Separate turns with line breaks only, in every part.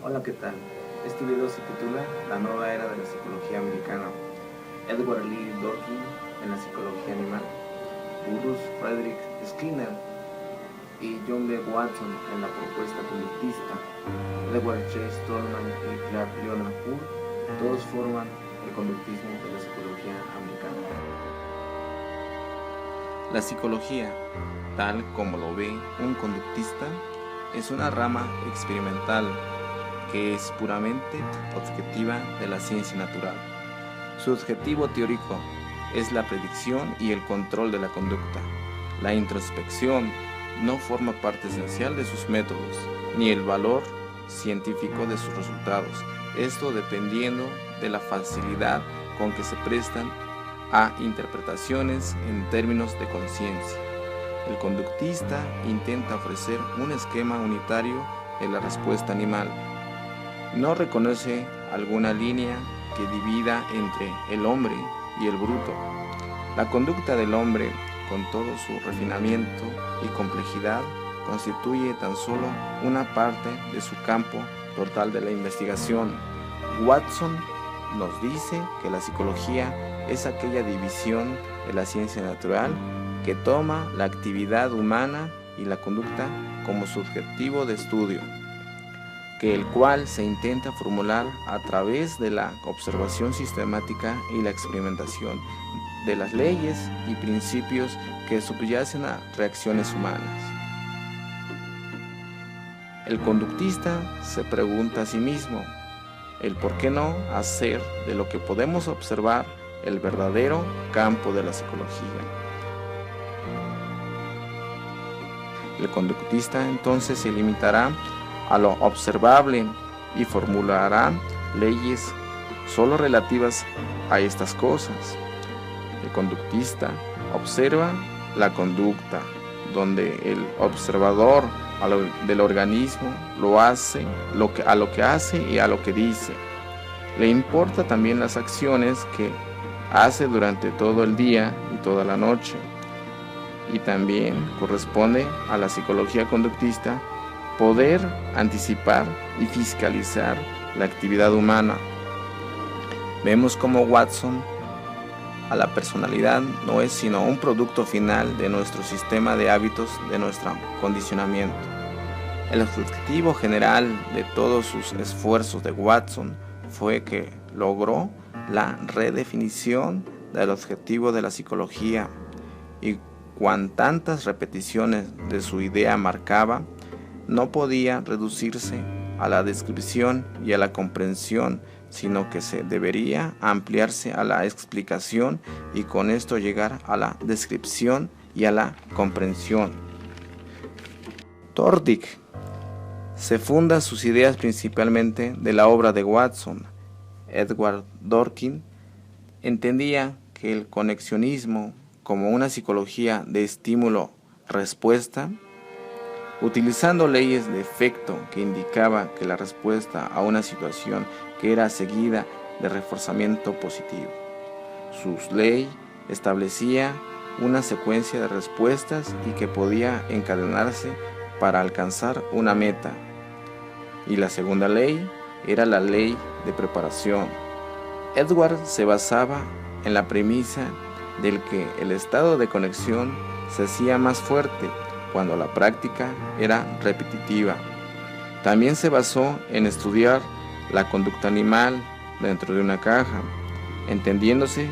Hola, ¿qué tal? Este video se titula La nueva era de la psicología americana. Edward Lee Dworkin en la psicología animal, Bruce Frederick Skinner y John B. Watson en la propuesta conductista, Edward J. Stallman y Clark Leonard Poole, todos forman el conductismo de la psicología americana. La psicología, tal como lo ve un conductista, es una rama experimental que es puramente objetiva de la ciencia natural. Su objetivo teórico es la predicción y el control de la conducta. La introspección no forma parte esencial de sus métodos, ni el valor científico de sus resultados, esto dependiendo de la facilidad con que se prestan a interpretaciones en términos de conciencia. El conductista intenta ofrecer un esquema unitario de la respuesta animal. No reconoce alguna línea que divida entre el hombre y el bruto. La conducta del hombre, con todo su refinamiento y complejidad, constituye tan solo una parte de su campo total de la investigación. Watson nos dice que la psicología es aquella división de la ciencia natural que toma la actividad humana y la conducta como su objetivo de estudio, el cual se intenta formular a través de la observación sistemática y la experimentación de las leyes y principios que subyacen a reacciones humanas. El conductista se pregunta a sí mismo el por qué no hacer de lo que podemos observar el verdadero campo de la psicología. El conductista entonces se limitará a lo observable y formulará leyes solo relativas a estas cosas. El conductista observa la conducta, donde el observador del organismo a lo que hace y a lo que dice. Le importa también las acciones que hace durante todo el día y toda la noche. Y también corresponde a la psicología conductista poder anticipar y fiscalizar la actividad humana. Vemos como Watson a la personalidad no es sino un producto final de nuestro sistema de hábitos, de nuestro condicionamiento. El objetivo general de todos sus esfuerzos de Watson fue que logró la redefinición del objetivo de la psicología y cuan tantas repeticiones de su idea marcaba, no podía reducirse a la descripción y a la comprensión, sino que se debería ampliarse a la explicación y con esto llegar a la descripción y a la comprensión. Thorndike se funda sus ideas principalmente de la obra de Watson. Edward Dworkin entendía que el conexionismo como una psicología de estímulo-respuesta, utilizando leyes de efecto que indicaba que la respuesta a una situación que era seguida de reforzamiento positivo. Su ley establecía una secuencia de respuestas y que podía encadenarse para alcanzar una meta. Y la segunda ley era la ley de preparación. Edward se basaba en la premisa del que el estado de conexión se hacía más fuerte cuando la práctica era repetitiva. También se basó en estudiar la conducta animal dentro de una caja, entendiéndose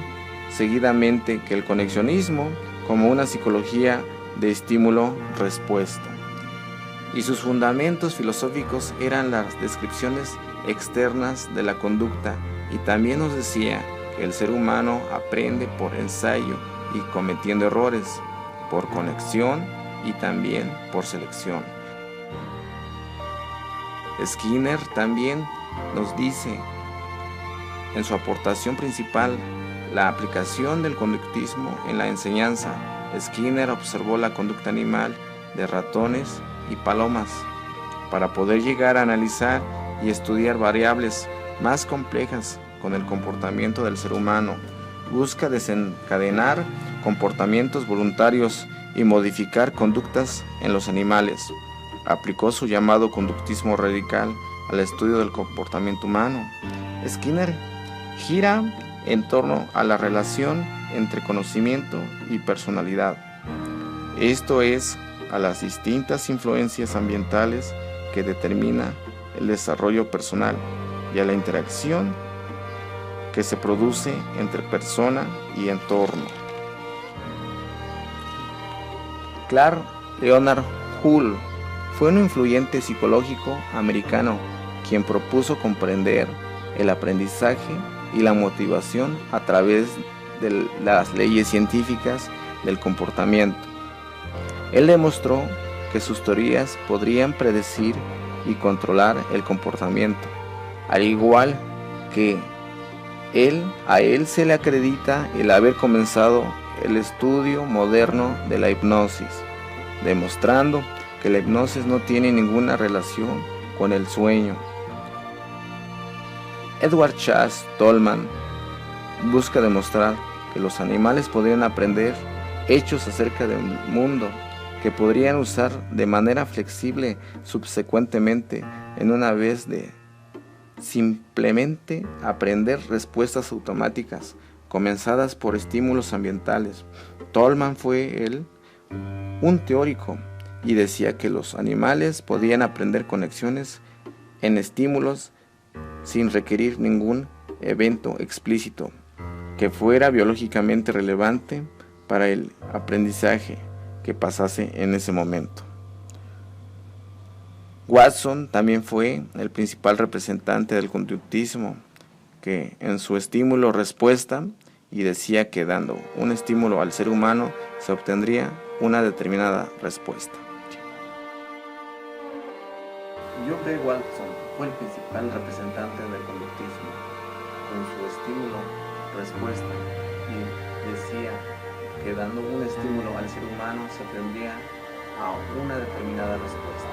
seguidamente que el conexionismo como una psicología de estímulo-respuesta. Y sus fundamentos filosóficos eran las descripciones externas de la conducta, y también nos decía que el ser humano aprende por ensayo y cometiendo errores, por conexión y también por selección. Skinner también nos dice en su aportación principal la aplicación del conductismo en la enseñanza. Skinner observó la conducta animal de ratones y palomas para poder llegar a analizar y estudiar variables más complejas con el comportamiento del ser humano. Busca desencadenar comportamientos voluntarios y modificar conductas en los animales. Aplicó su llamado conductismo radical al estudio del comportamiento humano. Skinner gira en torno a la relación entre conocimiento y personalidad, esto es, a las distintas influencias ambientales que determina el desarrollo personal y a la interacción que se produce entre persona y entorno. Clark Leonard Hull fue un influyente psicológico americano quien propuso comprender el aprendizaje y la motivación a través de las leyes científicas del comportamiento. Él demostró que sus teorías podrían predecir y controlar el comportamiento, al igual que a él se le acredita el haber comenzado el estudio moderno de la hipnosis, demostrando que la hipnosis no tiene ninguna relación con el sueño. Edward Chas Tolman busca demostrar que los animales podrían aprender hechos acerca del mundo que podrían usar de manera flexible subsecuentemente en una vez de simplemente aprender respuestas automáticas comenzadas por estímulos ambientales. Tolman fue un teórico y decía que los animales podían aprender conexiones en estímulos sin requerir ningún evento explícito que fuera biológicamente relevante para el aprendizaje que pasase en ese momento. Watson también fue el principal representante del conductismo, que en su estímulo-respuesta y decía que dando un estímulo al ser humano se obtendría una determinada respuesta. John B. Watson fue el principal representante del conductismo, con su estímulo-respuesta y decía que dando un estímulo al ser humano se obtendría a una determinada respuesta.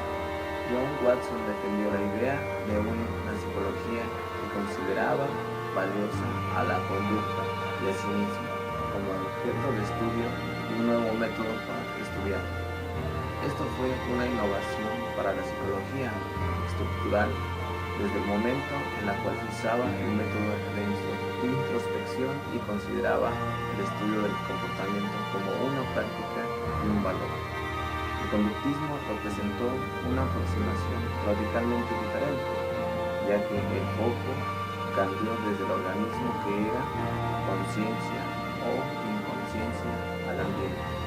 John Watson defendió la idea de una psicología que consideraba valiosa a la conducta y a sí misma como objeto de estudio y un nuevo método para estudiar. Esto fue una innovación para la psicología estructural desde el momento en la cual se usaba el método de introspección y consideraba el estudio del comportamiento como una práctica y un valor. El conductismo representó una aproximación radicalmente diferente, ya que el foco cambió desde el organismo que era conciencia o inconsciencia al ambiente.